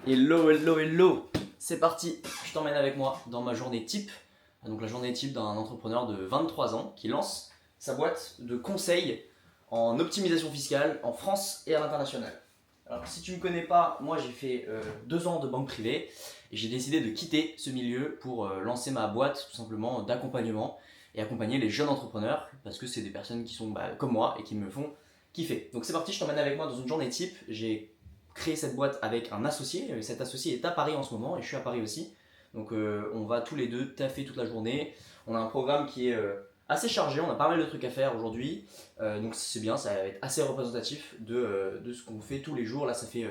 Hello, hello, hello. C'est parti, je t'emmène avec moi dans ma journée type. Donc la journée type d'un entrepreneur de 23 ans qui lance sa boîte de conseils en optimisation fiscale en France et à l'international. Alors si tu ne me connais pas, moi j'ai fait 2 ans de banque privée et j'ai décidé de quitter ce milieu pour lancer ma boîte tout simplement d'accompagnement et accompagner les jeunes entrepreneurs parce que c'est des personnes qui sont comme moi et qui me font kiffer. Donc c'est parti, je t'emmène avec moi dans une journée type. J'ai créé cette boîte avec un associé. Cet associé est à Paris en ce moment et je suis à Paris aussi. Donc on va tous les deux taffer toute la journée. On a un programme qui est assez chargé, on a pas mal de trucs à faire aujourd'hui. Donc c'est bien, ça va être assez représentatif de ce qu'on fait tous les jours. Là ça fait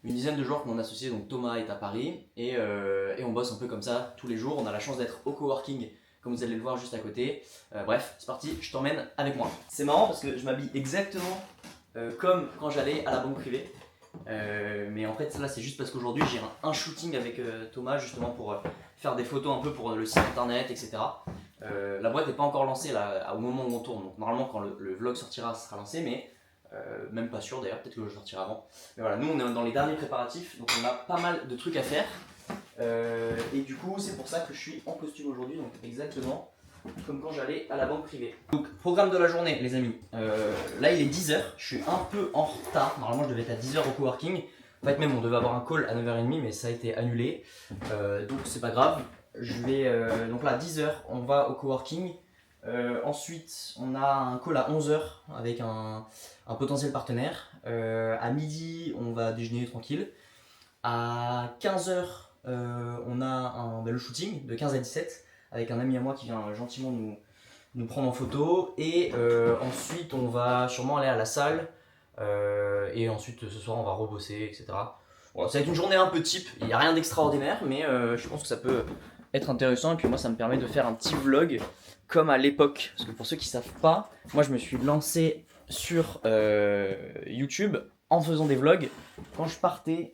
une dizaine de jours que mon associé, donc Thomas, est à Paris et on bosse un peu comme ça tous les jours. On a la chance d'être au coworking comme vous allez le voir juste à côté. Bref, c'est parti, je t'emmène avec moi. C'est marrant parce que je m'habille exactement comme quand j'allais à la banque privée. Mais en fait là c'est juste parce qu'aujourd'hui j'ai un shooting avec Thomas justement pour faire des photos un peu pour le site internet, etc. La boîte n'est pas encore lancée là, au moment où on tourne, donc normalement quand le vlog sortira ça sera lancé, mais même pas sûr d'ailleurs, peut-être que je sortirai avant. Mais voilà, nous on est dans les derniers préparatifs, donc on a pas mal de trucs à faire. Et du coup c'est pour ça que je suis en costume aujourd'hui, donc exactement comme quand j'allais à la banque privée. Donc programme de la journée les amis, là il est 10h, je suis un peu en retard, normalement je devais être à 10h au coworking. En fait même on devait avoir un call à 9h30 mais ça a été annulé, donc c'est pas grave. Je vais, donc là 10h on va au coworking, ensuite on a un call à 11h avec un potentiel partenaire, à midi on va déjeuner tranquille, à 15h on a le shooting de 15 à 17 avec un ami à moi qui vient gentiment nous prendre en photo. Et ensuite, on va sûrement aller à la salle. Et ensuite, ce soir, on va rebosser, etc. Bon, ça va être une journée un peu type. Il n'y a rien d'extraordinaire, mais je pense que ça peut être intéressant. Et puis moi, ça me permet de faire un petit vlog comme à l'époque. Parce que pour ceux qui ne savent pas, moi, je me suis lancé sur YouTube en faisant des vlogs quand je partais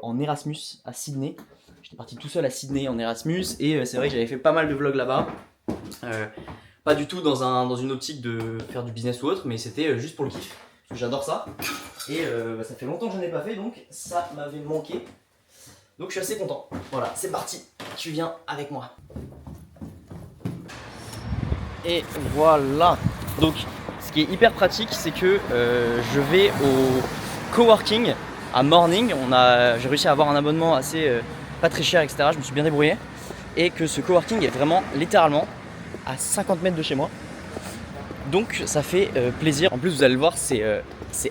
en Erasmus à Sydney. J'étais parti tout seul à Sydney en Erasmus et c'est vrai que j'avais fait pas mal de vlogs là-bas. Pas du tout dans une optique de faire du business ou autre, mais c'était juste pour le kiff. Parce que j'adore ça. Et ça fait longtemps que je n'en ai pas fait, donc ça m'avait manqué. Donc je suis assez content. Voilà, c'est parti. Tu viens avec moi. Et voilà. Donc ce qui est hyper pratique, c'est que je vais au coworking à Morning. J'ai réussi à avoir un abonnement assez pas très cher, etc. Je me suis bien débrouillé. Et que ce coworking est vraiment littéralement à 50 mètres de chez moi. Donc ça fait plaisir. En plus vous allez le voir, c'est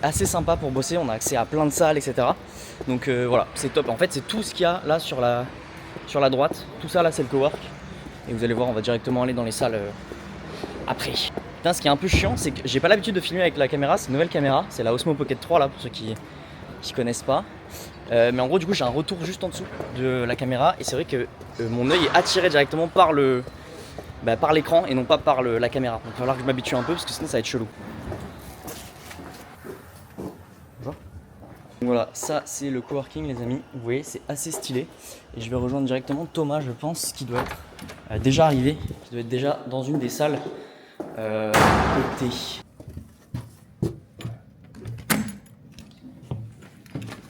assez sympa pour bosser. On a accès à plein de salles, etc. Donc voilà, c'est top. En fait c'est tout ce qu'il y a là sur la droite. Tout ça là c'est le cowork. Et vous allez voir, on va directement aller dans les salles après. Putain, ce qui est un peu chiant, c'est que j'ai pas l'habitude de filmer avec la caméra. C'est une nouvelle caméra, c'est la Osmo Pocket 3 là pour ceux qui connaissent pas. Mais en gros du coup j'ai un retour juste en dessous de la caméra. Et c'est vrai que mon œil est attiré directement par l'écran et non pas par la caméra. Donc il va falloir que je m'habitue un peu parce que sinon ça va être chelou. Bonjour. Voilà, ça c'est le coworking les amis. Vous voyez, c'est assez stylé. Et je vais rejoindre directement Thomas, je pense, qui doit être déjà arrivé. Qui doit être déjà dans une des salles à côté.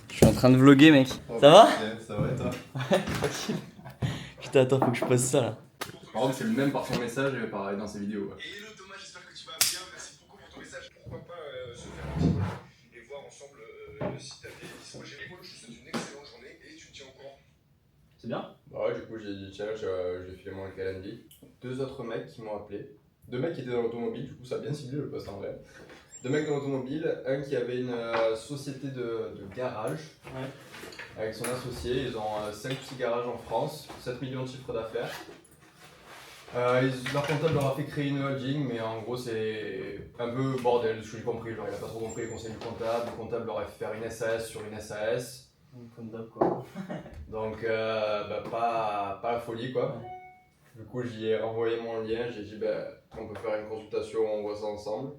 Je suis en train de vlogger mec. Ça va? Ça va et toi? Ouais, facile. Putain, attends, faut que je poste ça là. Par contre, c'est le même par son message et pareil dans ses vidéos. Ouais. Et hello Thomas, j'espère que tu vas bien. Merci beaucoup pour ton message. Pourquoi pas se faire un petit call et voir ensemble si t'as des dispo. J'ai les calls, je te souhaite une excellente journée et tu me tiens au courant. C'est bien? Bah ouais, du coup, j'ai dit tiens, je vais filer mon calendrier. 2 autres mecs qui m'ont appelé. 2 mecs qui étaient dans l'automobile, du coup, ça a bien ciblé le poste en vrai. 2 mecs dans l'automobile, un qui avait une société de garage. Ouais. Avec son associé, ils ont 5 petits garages en France, 7 millions de chiffre d'affaires. Leur comptable leur a fait créer une holding, mais en gros c'est un peu bordel, ce que j'ai compris, genre il a pas trop compris les conseils du comptable, le comptable leur a fait faire une SAS sur une SAS. Comme d'hab quoi. Donc pas la folie quoi. Ouais. Du coup j'y ai renvoyé mon lien, j'ai dit on peut faire une consultation, on voit ça ensemble.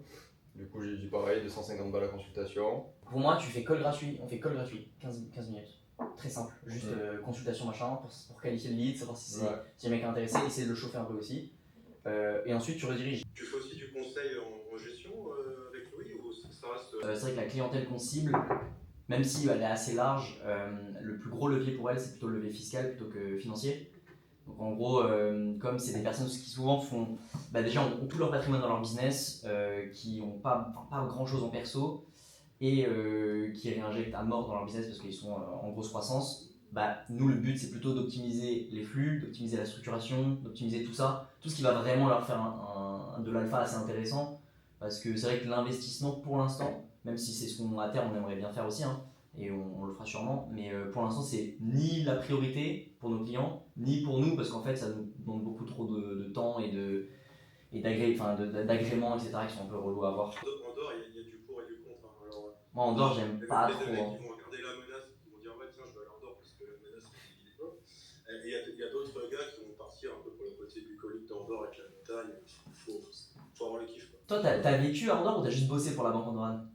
Du coup j'ai dit pareil, 250 balles la consultation. Pour moi, tu fais call gratuit, on fait call gratuit, 15 minutes. Très simple, juste consultation machin pour qualifier le lead, savoir si le mec est intéressé, essayer de le chauffer un peu aussi. Et ensuite, tu rediriges. Tu fais aussi du conseil en gestion avec Louis ou ça reste. C'est vrai que la clientèle qu'on cible, même si elle est assez large, le plus gros levier pour elle, c'est plutôt le levier fiscal plutôt que financier. Donc en gros, comme c'est des personnes qui souvent font, déjà ont tout leur patrimoine dans leur business, qui n'ont pas grand chose en perso et qui réinjectent à mort dans leur business parce qu'ils sont en grosse croissance, nous le but c'est plutôt d'optimiser les flux, d'optimiser la structuration, d'optimiser tout ça, tout ce qui va vraiment leur faire de l'alpha assez intéressant, parce que c'est vrai que l'investissement pour l'instant, même si c'est ce qu'on à terme on aimerait bien faire aussi, hein, et on le fera sûrement, mais pour l'instant c'est ni la priorité pour nos clients, ni pour nous, parce qu'en fait ça nous demande beaucoup trop de temps et d'agréments, etc. qui sont un peu relous à avoir. En dehors, il y a du pour et du contre. Hein. Alors, moi en dehors j'aime pas trop. Il y a des mecs qui vont regarder la menace, qui vont dire ouais tiens je vais aller en dehors parce que la menace il est top. Et il y a d'autres gars qui vont partir un peu pour le côté bucolique d'Andorre avec la montagne. Faut avoir le kiff. Quoi. Toi t'as vécu à Andorre ou t'as juste bossé pour la banque andorrane?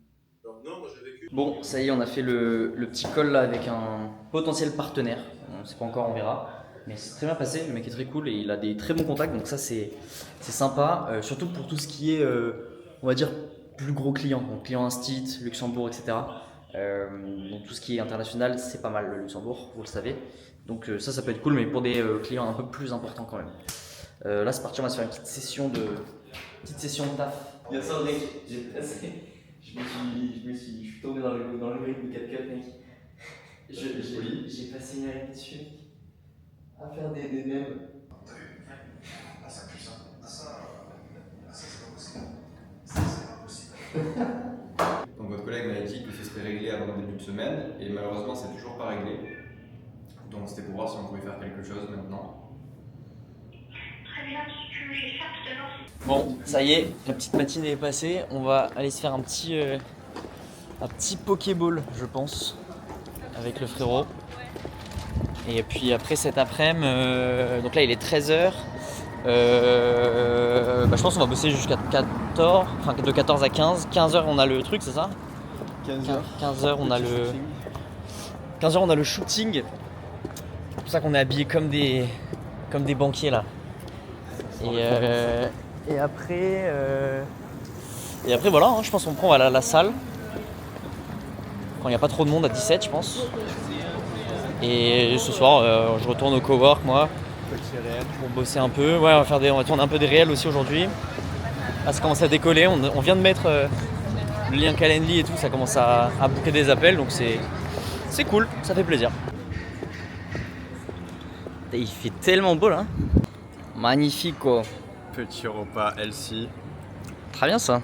Non, moi j'ai vécu. Bon, ça y est, on a fait le petit call là avec un potentiel partenaire. On ne sait pas encore, on verra. Mais c'est très bien passé, le mec est très cool et il a des très bons contacts, donc ça c'est sympa. Surtout pour tout ce qui est, on va dire, plus gros clients, donc clients Instit, Luxembourg, etc. Donc tout ce qui est international, c'est pas mal le Luxembourg, vous le savez. Donc ça peut être cool, mais pour des clients un peu plus importants quand même. Là c'est parti, on va se faire une petite session de taf. Il y a ça mec, j'ai passé. Je suis tombé dans le rythme de CapCut, mec. J'ai passé une année dessus, mec. À faire des mèmes. T'as vu? Ah, ça pue ça. Ça, c'est pas possible. Ça, c'est pas possible. Donc votre collègue m'a dit que ça serait réglé avant le début de semaine et malheureusement c'est toujours pas réglé. Donc c'était pour voir si on pouvait faire quelque chose maintenant. Très bien, je vais faire tout à l'heure. Bon, ça y est, la petite matinée est passée. On va aller se faire un petit Pokéball, je pense, avec le frérot. Et puis après cet après-midi, donc là il est 13h. Je pense qu'on va bosser jusqu'à 14, enfin de 14 à 15. 15h on a le truc, c'est ça? 15h on a le 15h on a le shooting. C'est pour ça qu'on est habillés comme des banquiers là. Et après voilà, hein, je pense qu'on prend à la salle quand il n'y a pas trop de monde à 17 je pense. Et ce soir je retourne au cowork moi pour bosser un peu. Ouais, on va tourner un peu des réels aussi aujourd'hui. Là ça commence à décoller, on vient de mettre le lien Calendly et tout, ça commence à booker des appels donc c'est cool, ça fait plaisir. Et il fait tellement beau là. Magnifique quoi. Petit repas healthy. Très bien ça.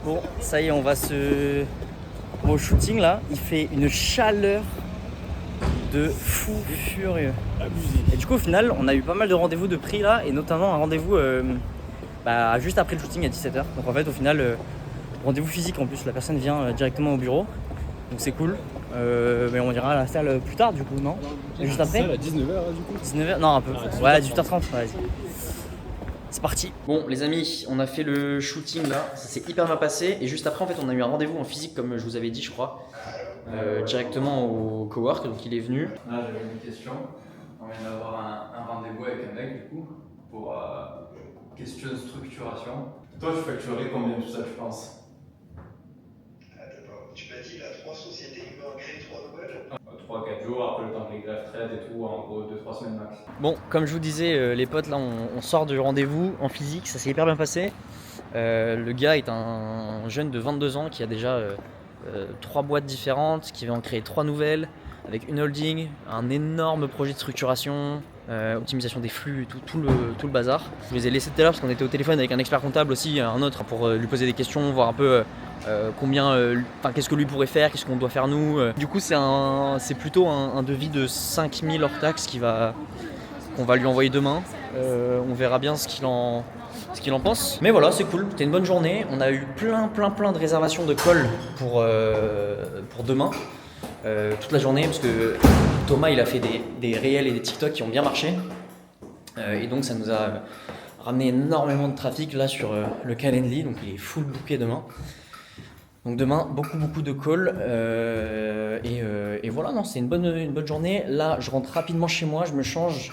Bon, ça y est, on va au shooting là. Il fait une chaleur de fou furieux. Et du coup, au final, on a eu pas mal de rendez-vous de pris là, et notamment un rendez-vous juste après le shooting à 17h. Donc en fait, au final, rendez-vous physique en plus, la personne vient directement au bureau. Donc c'est cool. Mais on ira à la salle plus tard du coup, non? Juste après? À 19h du coup 19h? Non, un peu. Ouais, à 18h30, vas-y. C'est parti. Bon les amis, on a fait le shooting là, ça s'est hyper bien passé. Et juste après en fait on a eu un rendez-vous en physique comme je vous avais dit je crois. Directement au cowork, donc il est venu. Là j'avais une question. On vient d'avoir un rendez-vous avec un mec du coup pour question de structuration. Toi tu facturerais combien tout ça tu penses? Tu m'as dit, il a 3 sociétés, il veut en créer 3 nouvelles. 3-4 jours, après le temps que les greffes traitent et tout, en gros 2-3 semaines max. Bon, comme je vous disais, les potes, là, on sort du rendez-vous en physique, ça s'est hyper bien passé. Le gars est un jeune de 22 ans qui a déjà 3 boîtes différentes, qui veut en créer 3 nouvelles, avec une holding, un énorme projet de structuration, optimisation des flux, tout le bazar. Je vous les ai laissés tout à l'heure parce qu'on était au téléphone avec un expert comptable aussi, un autre, pour lui poser des questions, voir un peu qu'est-ce que lui pourrait faire, qu'est-ce qu'on doit faire nous. Du coup c'est plutôt un devis de 5000 hors taxe qu'on va lui envoyer demain. On verra bien ce qu'il en pense. Mais voilà, c'est cool, c'était une bonne journée. On a eu plein de réservations de calls pour demain. Toute la journée parce que Thomas il a fait des réels et des TikTok qui ont bien marché. Et donc ça nous a ramené énormément de trafic là sur le Calendly, donc il est full booké demain. Donc demain, beaucoup de calls et voilà, non, c'est une bonne journée. Là, je rentre rapidement chez moi, je me change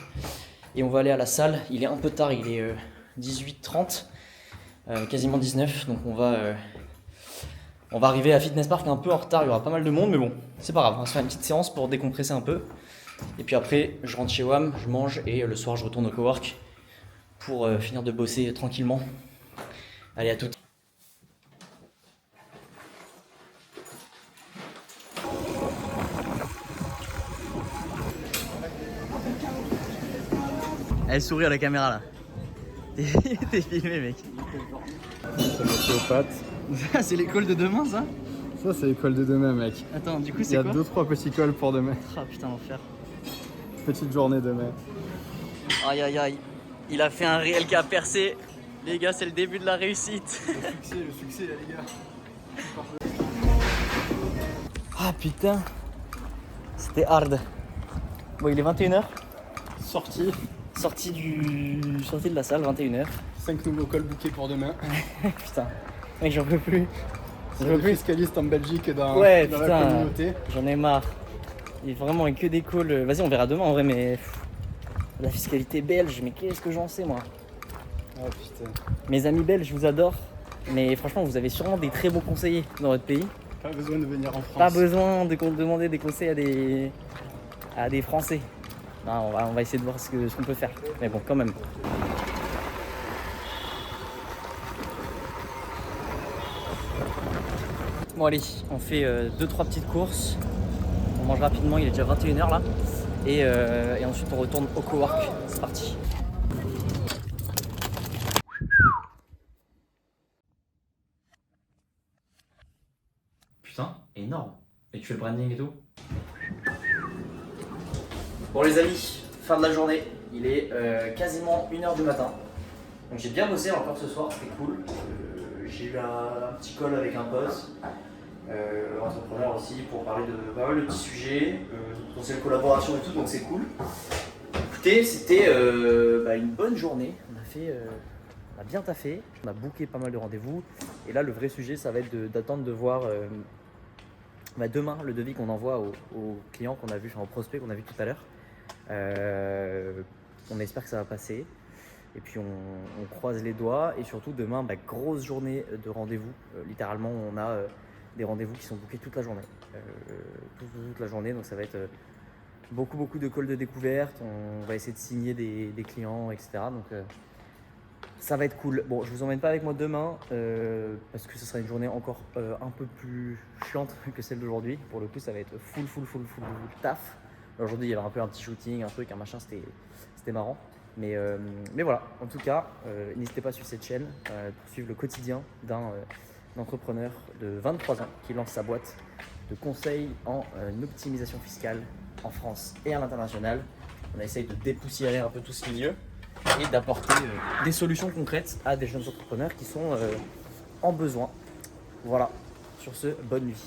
et on va aller à la salle. Il est un peu tard, il est 18h30, quasiment 19, donc on va arriver à Fitness Park un peu en retard, il y aura pas mal de monde, mais bon, c'est pas grave, on va se faire une petite séance pour décompresser un peu. Et puis après, je rentre chez WAM, je mange et le soir, je retourne au cowork pour finir de bosser tranquillement. Allez, à toutes. Elle sourit à la caméra là. T'es filmé, mec. C'est l'ostéopathe. C'est l'école de demain, ça? Ça, c'est l'école de demain, mec. Attends, du coup, Il y c'est a quoi? 2-3 petits cols pour demain. Ah putain, l'enfer. Petite journée demain. Aïe aïe aïe. Il a fait un réel qui a percé. Les gars, c'est le début de la réussite. Le succès, là, les gars. Ah putain. C'était hard. Bon, il est 21h. Sortie. Sorti de la salle, 21h. 5 nouveaux cols bookés pour demain. Putain. Mec, j'en peux plus. C'est le fiscaliste en Belgique et dans, Ouais, dans putain. la communauté. J'en ai marre. Il est vraiment que des calls. Vas-y, on verra demain en vrai, mais la fiscalité belge, mais qu'est-ce que j'en sais moi? Oh putain. Mes amis belges, je vous adore, mais franchement, vous avez sûrement des très bons conseillers dans votre pays. Pas besoin de venir en France. Pas besoin de demander des conseils à des Français. Non, on va essayer de voir ce qu'on peut faire. Mais bon, quand même. Bon allez, on fait 2-3 petites courses. On mange rapidement, il est déjà 21h là. Et ensuite on retourne au cowork. C'est parti. Putain, énorme. Et tu fais le branding et tout? Bon les amis, fin de la journée. Il est quasiment 1h du matin. Donc j'ai bien bossé encore ce soir, c'était cool. J'ai eu un petit call avec un pote. Entrepreneur aussi pour parler de pas mal de petits sujets, potentielle collaboration et tout, donc c'est cool. Écoutez, c'était une bonne journée. On a bien taffé, on a booké pas mal de rendez-vous. Et là, le vrai sujet, ça va être d'attendre de voir demain le devis qu'on envoie aux clients qu'on a vu, aux prospects qu'on a vu tout à l'heure. On espère que ça va passer. Et puis on croise les doigts. Et surtout demain, grosse journée de rendez-vous. Littéralement, on a des rendez-vous qui sont bookés toute la journée. Toute la journée, donc ça va être beaucoup de calls de découverte. On va essayer de signer des clients, etc. Donc ça va être cool. Bon, je vous emmène pas avec moi demain parce que ce sera une journée encore un peu plus chiante que celle d'aujourd'hui. Pour le coup, ça va être full taf. Aujourd'hui, il y avait un peu un petit shooting, un truc, un machin, c'était marrant. Mais voilà, en tout cas, n'hésitez pas sur cette chaîne pour suivre le quotidien d'un entrepreneur de 23 ans qui lance sa boîte de conseils en optimisation fiscale en France et à l'international. On essaye de dépoussiérer un peu tout ce milieu et d'apporter des solutions concrètes à des jeunes entrepreneurs qui sont en besoin. Voilà, sur ce, bonne nuit.